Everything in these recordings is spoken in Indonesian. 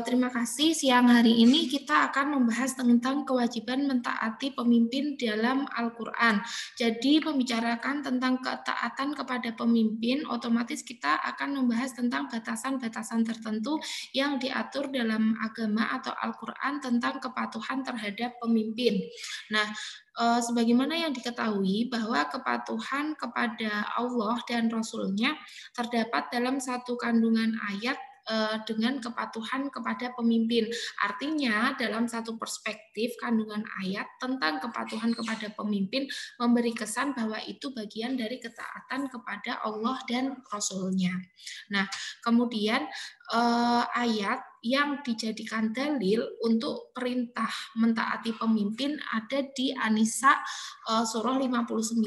Terima kasih. Siang hari ini kita akan membahas tentang kewajiban mentaati pemimpin dalam Al-Quran. Jadi membicarakan tentang ketaatan kepada pemimpin, otomatis kita akan membahas tentang batasan-batasan tertentu yang diatur dalam agama atau Al-Quran tentang kepatuhan terhadap pemimpin. Nah, sebagaimana yang diketahui bahwa kepatuhan kepada Allah dan Rasul-Nya terdapat dalam satu kandungan ayat dengan kepatuhan kepada pemimpin. Artinya dalam satu perspektif kandungan ayat tentang kepatuhan kepada pemimpin memberi kesan bahwa itu bagian dari ketaatan kepada Allah dan Rasul-Nya. Nah, kemudian ayat yang dijadikan dalil untuk perintah mentaati pemimpin ada di An-Nisa surah 59.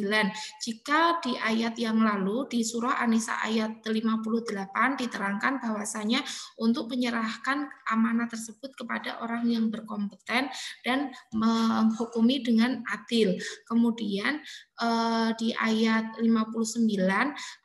Jika di ayat yang lalu di surah An-Nisa ayat 58 diterangkan bahwasanya untuk menyerahkan amanah tersebut kepada orang yang berkompeten dan menghukumi dengan adil. Kemudian di ayat 59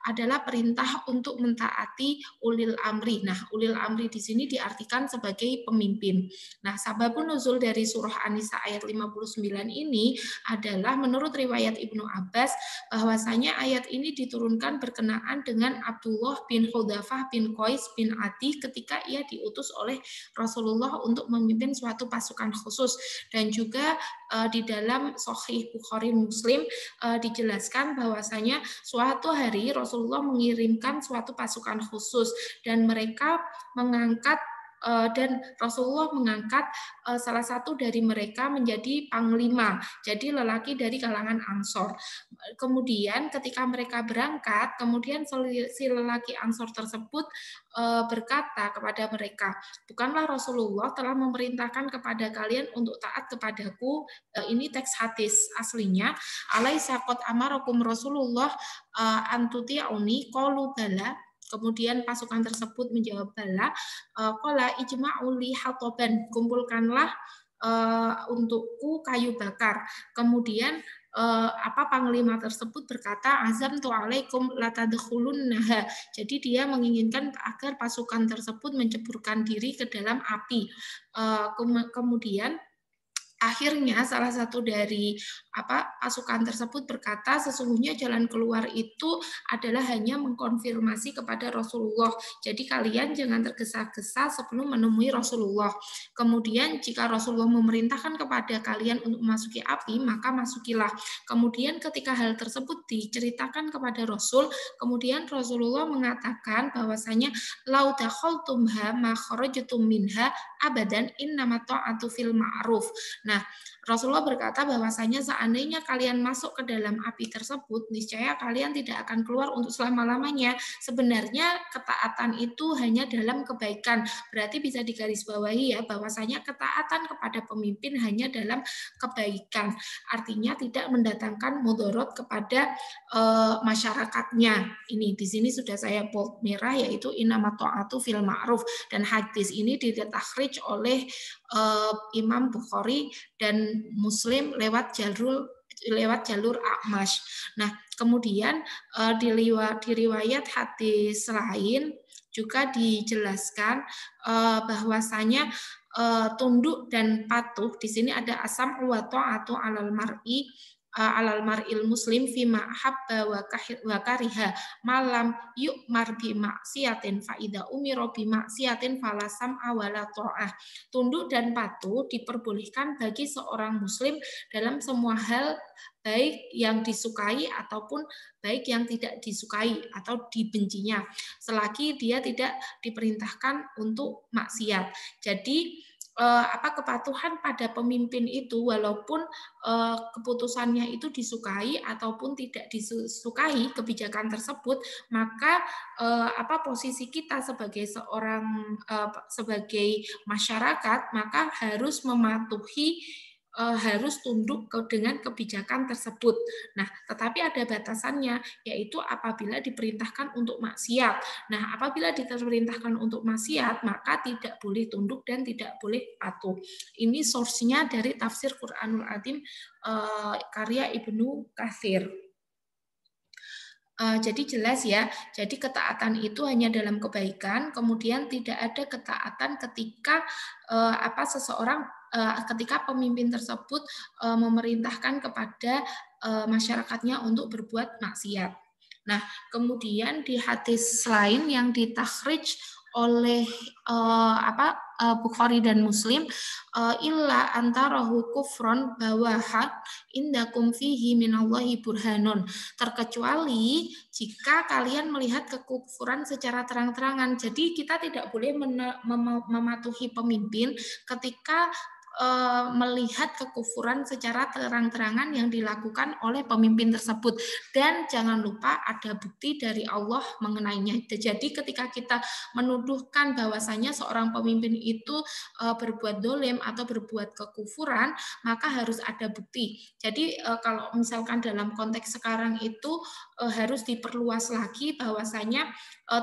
adalah perintah untuk mentaati ulil amri. Nah, ulil amri di sini diartikan sebagai pemimpin. Nah, sababun nuzul dari surah An-Nisa ayat 59 ini adalah menurut riwayat Ibnu Abbas bahwasanya ayat ini diturunkan berkenaan dengan Abdullah bin Hudzafah bin Qais bin Adi ketika ia diutus oleh Rasulullah untuk memimpin suatu pasukan khusus, dan juga di dalam Sahih Bukhari Muslim dijelaskan bahwasanya suatu hari Rasulullah mengirimkan suatu pasukan khusus dan mereka mengangkat dan Rasulullah mengangkat salah satu dari mereka menjadi panglima, jadi lelaki dari kalangan Ansor. Kemudian ketika mereka berangkat, kemudian si lelaki Ansor tersebut berkata kepada mereka, bukanlah Rasulullah telah memerintahkan kepada kalian untuk taat kepadaku. Ini teks hadis aslinya, alaisa qad amarakum Rasulullah antuti'uni qalu bala. Kemudian pasukan tersebut menjawab bala. Qala ijma'u li hatoban, kumpulkanlah untukku kayu bakar. Kemudian panglima tersebut berkata, azamtu alaikum latadkhulunnaha. Jadi dia menginginkan agar pasukan tersebut menceburkan diri ke dalam api. Kemudian akhirnya salah satu dari pasukan tersebut berkata, sesungguhnya jalan keluar itu adalah hanya mengkonfirmasi kepada Rasulullah. Jadi kalian jangan tergesa-gesa sebelum menemui Rasulullah. Kemudian jika Rasulullah memerintahkan kepada kalian untuk memasuki api, maka masukilah. Kemudian ketika hal tersebut diceritakan kepada Rasul, kemudian Rasulullah mengatakan bahwasanya lau dakhaltumha ma kharajtum minha abadan innama ta'atu fil ma'ruf. Nah, Rasulullah berkata bahwasanya seandainya kalian masuk ke dalam api tersebut, niscaya kalian tidak akan keluar untuk selama-lamanya. Sebenarnya ketaatan itu hanya dalam kebaikan. Berarti bisa digarisbawahi ya bahwasanya ketaatan kepada pemimpin hanya dalam kebaikan. Artinya tidak mendatangkan mudarat kepada masyarakatnya. Ini di sini sudah saya bold merah, yaitu innama ta'atu fil ma'ruf, dan hadis ini ditakhrij oleh Imam Bukhari dan Muslim lewat jalur A'mash. Nah, kemudian di riwayat hadis lain juga dijelaskan bahwasanya tunduk dan patuh di sini ada asam wa ta'atu alal mar'il muslim fima habba wa kariha malam yu'mar bi maksiatin fa idza umira bi maksiatin falasam awala ta'ah. Tunduk dan patuh diperbolehkan bagi seorang muslim dalam semua hal, baik yang disukai ataupun baik yang tidak disukai atau dibencinya, selagi dia tidak diperintahkan untuk maksiat. Jadi kepatuhan pada pemimpin itu walaupun keputusannya itu disukai ataupun tidak disukai kebijakan tersebut, maka posisi kita sebagai sebagai masyarakat maka harus mematuhi, harus tunduk dengan kebijakan tersebut. Nah, tetapi ada batasannya, yaitu apabila diperintahkan untuk maksiat. Nah, apabila diperintahkan untuk maksiat, maka tidak boleh tunduk dan tidak boleh patuh. Ini source-nya dari tafsir Quranul Azim karya Ibnu Katsir. Jadi jelas ya, jadi ketaatan itu hanya dalam kebaikan, kemudian tidak ada ketaatan ketika seseorang ketika pemimpin tersebut memerintahkan kepada masyarakatnya untuk berbuat maksiat. Nah, kemudian di hadis lain yang ditakhrij oleh Bukhari dan Muslim, illa antarahu kufron bawahat indakum fihi minallahi burhanun, terkecuali jika kalian melihat kekufuran secara terang-terangan. Jadi kita tidak boleh mematuhi pemimpin ketika melihat kekufuran secara terang-terangan yang dilakukan oleh pemimpin tersebut, dan jangan lupa ada bukti dari Allah mengenainya. Jadi ketika kita menuduhkan bahwasanya seorang pemimpin itu berbuat dolim atau berbuat kekufuran, maka harus ada bukti. Jadi kalau misalkan dalam konteks sekarang itu harus diperluas lagi bahwasanya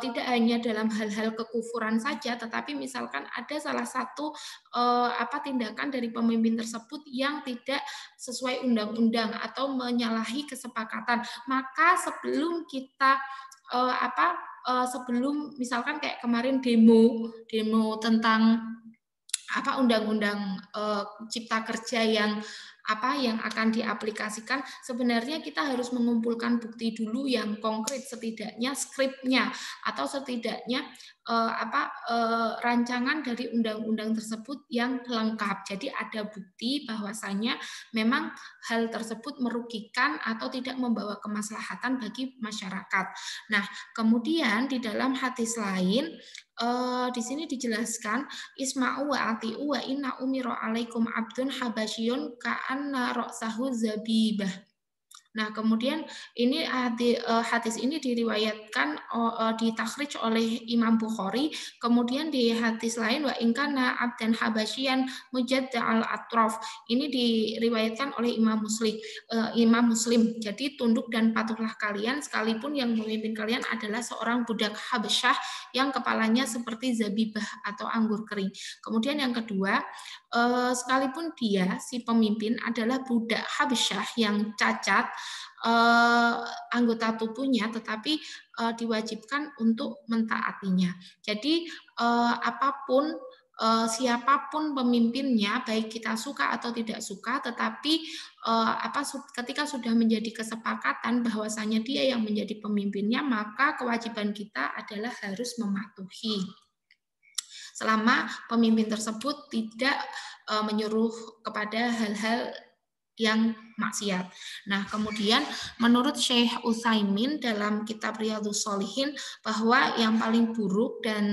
tidak hanya dalam hal-hal kekufuran saja, tetapi misalkan ada salah satu tindakan dari pemimpin tersebut yang tidak sesuai undang-undang atau menyalahi kesepakatan, maka sebelum kita sebelum misalkan kayak kemarin demo tentang undang-undang cipta kerja yang akan diaplikasikan, sebenarnya kita harus mengumpulkan bukti dulu yang konkret, setidaknya skripnya atau setidaknya rancangan dari undang-undang tersebut yang lengkap. Jadi ada bukti bahwasanya memang hal tersebut merugikan atau tidak membawa kemaslahatan bagi masyarakat. Nah, kemudian di dalam hadis lain di sini dijelaskan isma'u wa ati'u wa inna umiro alaikum abdun habasyun ka'anna ra'sahu zabibah. Nah, kemudian ini hadis ini diriwayatkan ditakhrij oleh Imam Bukhari. Kemudian di hadis lain wa ingkana abdan habasyian mujadda'al atraf. Ini diriwayatkan oleh Imam Muslim. Jadi tunduk dan patuhlah kalian sekalipun yang memimpin kalian adalah seorang budak Habasyah yang kepalanya seperti zabibah atau anggur kering. Kemudian yang kedua, sekalipun dia si pemimpin adalah budak Habasyah yang cacat anggota tubuhnya, tetapi diwajibkan untuk mentaatinya. Jadi siapapun pemimpinnya, baik kita suka atau tidak suka, tetapi ketika sudah menjadi kesepakatan bahwasanya dia yang menjadi pemimpinnya, maka kewajiban kita adalah harus mematuhi. Selama pemimpin tersebut tidak menyuruh kepada hal-hal yang maksiat. Nah, kemudian menurut Syekh Utsaimin dalam kitab Riyadhus Shalihin bahwa yang paling buruk dan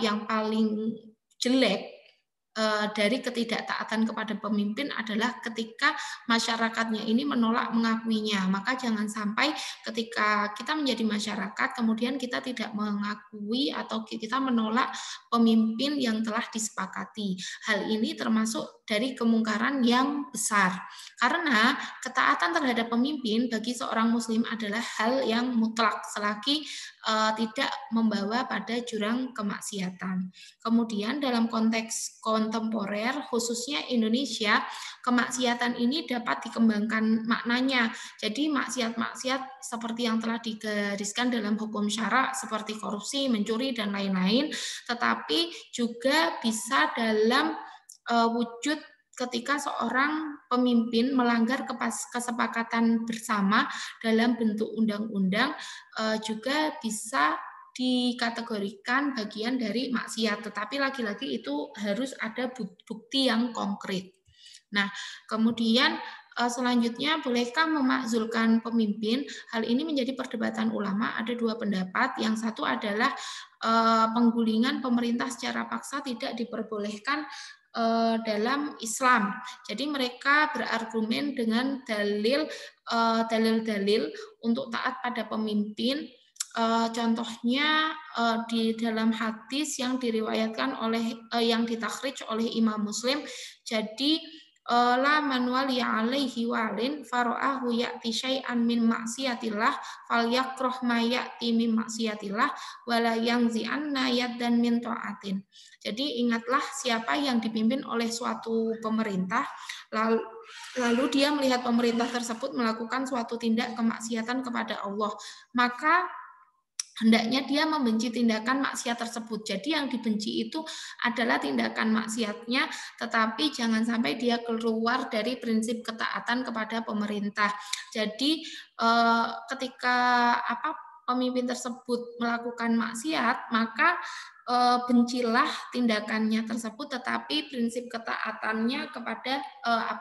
yang paling jelek dari ketidaktaatan kepada pemimpin adalah ketika masyarakatnya ini menolak mengakuinya. Maka jangan sampai ketika kita menjadi masyarakat kemudian kita tidak mengakui atau kita menolak pemimpin yang telah disepakati. Hal ini termasuk dari kemungkaran yang besar. Karena ketaatan terhadap pemimpin bagi seorang muslim adalah hal yang mutlak selagi tidak membawa pada jurang kemaksiatan. Kemudian dalam konteks kontemporer, khususnya Indonesia, kemaksiatan ini dapat dikembangkan maknanya. Jadi maksiat-maksiat seperti yang telah digariskan dalam hukum syara seperti korupsi, mencuri, dan lain-lain, tetapi juga bisa dalam wujud ketika seorang pemimpin melanggar kesepakatan bersama dalam bentuk undang-undang, juga bisa dikategorikan bagian dari maksiat, tetapi lagi-lagi itu harus ada bukti yang konkret. Nah, kemudian selanjutnya, bolehkah memakzulkan pemimpin? Hal ini menjadi perdebatan ulama. Ada dua pendapat. Yang satu adalah penggulingan pemerintah secara paksa tidak diperbolehkan dalam Islam. Jadi mereka berargumen dengan dalil-dalil untuk taat pada pemimpin. Contohnya di dalam hadis yang diriwayatkan oleh yang ditakhrij oleh Imam Muslim. Jadi la man waliya alaihi walin fara'ahu ya'ti syai'an min maksiatillah falyakrah ma ya'ti min maksiatillah wala yangzi'anna yaddan min ta'atin. Jadi ingatlah siapa yang dipimpin oleh suatu pemerintah lalu dia melihat pemerintah tersebut melakukan suatu tindak kemaksiatan kepada Allah, maka hendaknya dia membenci tindakan maksiat tersebut. Jadi yang dibenci itu adalah tindakan maksiatnya, tetapi jangan sampai dia keluar dari prinsip ketaatan kepada pemerintah. Jadi ketika pemimpin tersebut melakukan maksiat, maka bencilah tindakannya tersebut, tetapi prinsip ketaatannya kepada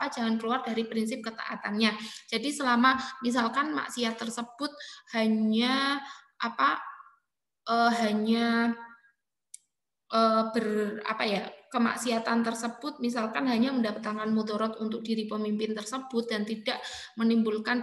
jangan keluar dari prinsip ketaatannya. Jadi selama misalkan maksiat tersebut hanya kemaksiatan tersebut misalkan hanya mendatangkan mudarat untuk diri pemimpin tersebut dan tidak menimbulkan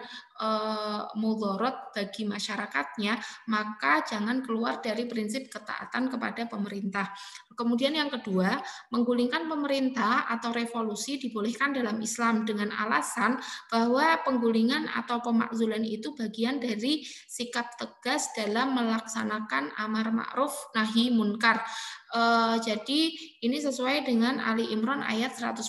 mudarat bagi masyarakatnya, maka jangan keluar dari prinsip ketaatan kepada pemerintah. Kemudian yang kedua, menggulingkan pemerintah atau revolusi dibolehkan dalam Islam dengan alasan bahwa penggulingan atau pemakzulan itu bagian dari sikap tegas dalam melaksanakan amar ma'ruf nahi munkar. Jadi ini sesuai dengan Ali Imran ayat 110.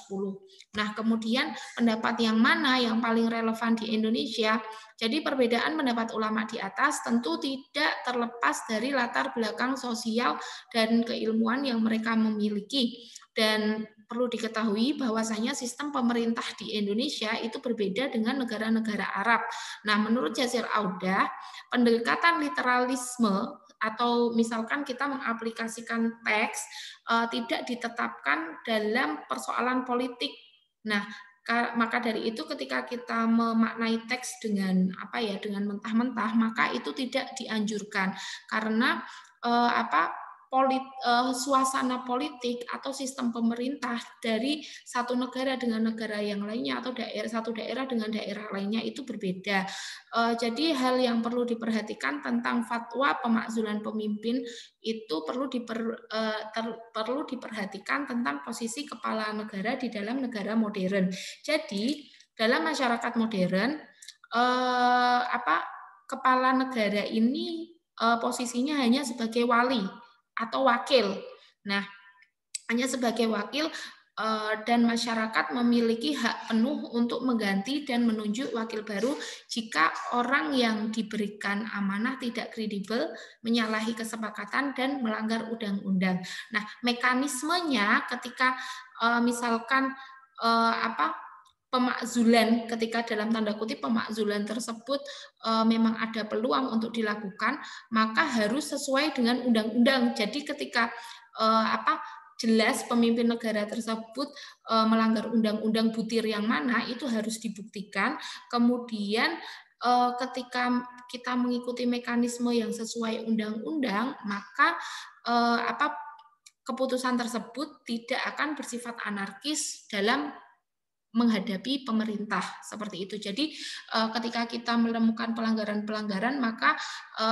Nah, kemudian pendapat yang mana yang paling relevan di Indonesia? Jadi perbedaan pendapat ulama di atas tentu tidak terlepas dari latar belakang sosial dan keilmuan yang mereka memiliki. Dan perlu diketahui bahwasanya sistem pemerintah di Indonesia itu berbeda dengan negara-negara Arab. Nah, menurut Yazir Audah, pendekatan literalisme atau misalkan kita mengaplikasikan teks tidak ditetapkan dalam persoalan politik. Nah, maka dari itu ketika kita memaknai teks dengan dengan mentah-mentah, maka itu tidak dianjurkan karena suasana politik atau sistem pemerintah dari satu negara dengan negara yang lainnya atau satu daerah dengan daerah lainnya itu berbeda. Jadi hal yang perlu diperhatikan tentang fatwa pemakzulan pemimpin itu perlu diperhatikan tentang posisi kepala negara di dalam negara modern. Jadi dalam masyarakat modern kepala negara ini posisinya hanya sebagai wali atau wakil. Nah, hanya sebagai wakil dan masyarakat memiliki hak penuh untuk mengganti dan menunjuk wakil baru jika orang yang diberikan amanah tidak kredibel, menyalahi kesepakatan dan melanggar undang-undang. Nah, mekanismenya ketika misalkan pemakzulan, ketika dalam tanda kutip pemakzulan tersebut memang ada peluang untuk dilakukan, maka harus sesuai dengan undang-undang. Jadi ketika jelas pemimpin negara tersebut melanggar undang-undang butir yang mana, itu harus dibuktikan. Kemudian ketika kita mengikuti mekanisme yang sesuai undang-undang, maka keputusan tersebut tidak akan bersifat anarkis dalam menghadapi pemerintah seperti itu. Jadi ketika kita menemukan pelanggaran-pelanggaran, maka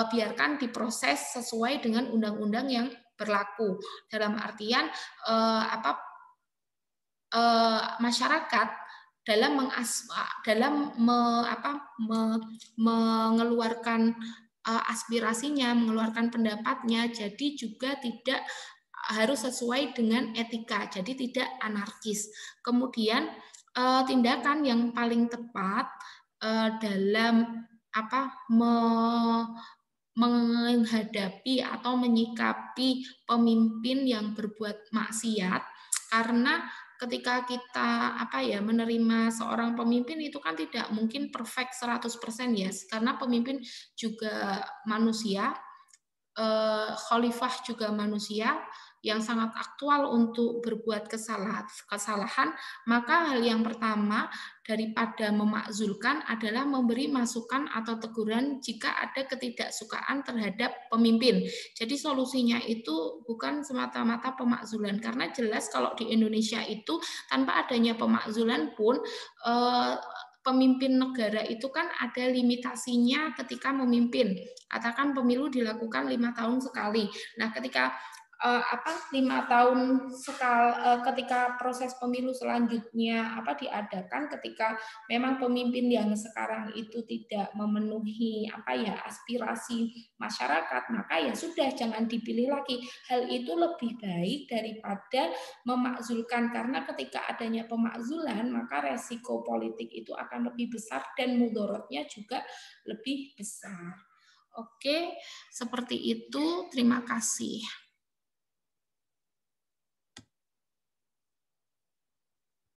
biarkan diproses sesuai dengan undang-undang yang berlaku. Dalam artian masyarakat dalam mengeluarkan aspirasinya, mengeluarkan pendapatnya, jadi juga tidak harus sesuai dengan etika, jadi tidak anarkis. Kemudian tindakan yang paling tepat dalam menghadapi atau menyikapi pemimpin yang berbuat maksiat, karena ketika kita menerima seorang pemimpin itu kan tidak mungkin perfect 100% ya, karena pemimpin juga manusia, khalifah juga manusia yang sangat aktual untuk berbuat kesalahan, maka hal yang pertama daripada memakzulkan adalah memberi masukan atau teguran jika ada ketidaksukaan terhadap pemimpin. Jadi solusinya itu bukan semata-mata pemakzulan, karena jelas kalau di Indonesia itu tanpa adanya pemakzulan pun pemimpin negara itu kan ada limitasinya ketika memimpin. Katakan pemilu dilakukan 5 tahun sekali. Nah, ketika 5 tahun ketika proses pemilu selanjutnya diadakan, ketika memang pemimpin yang sekarang itu tidak memenuhi aspirasi masyarakat, maka ya sudah, jangan dipilih lagi. Hal itu lebih baik daripada memakzulkan, karena ketika adanya pemakzulan maka resiko politik itu akan lebih besar dan mudorotnya juga lebih besar. Oke, seperti itu. Terima kasih.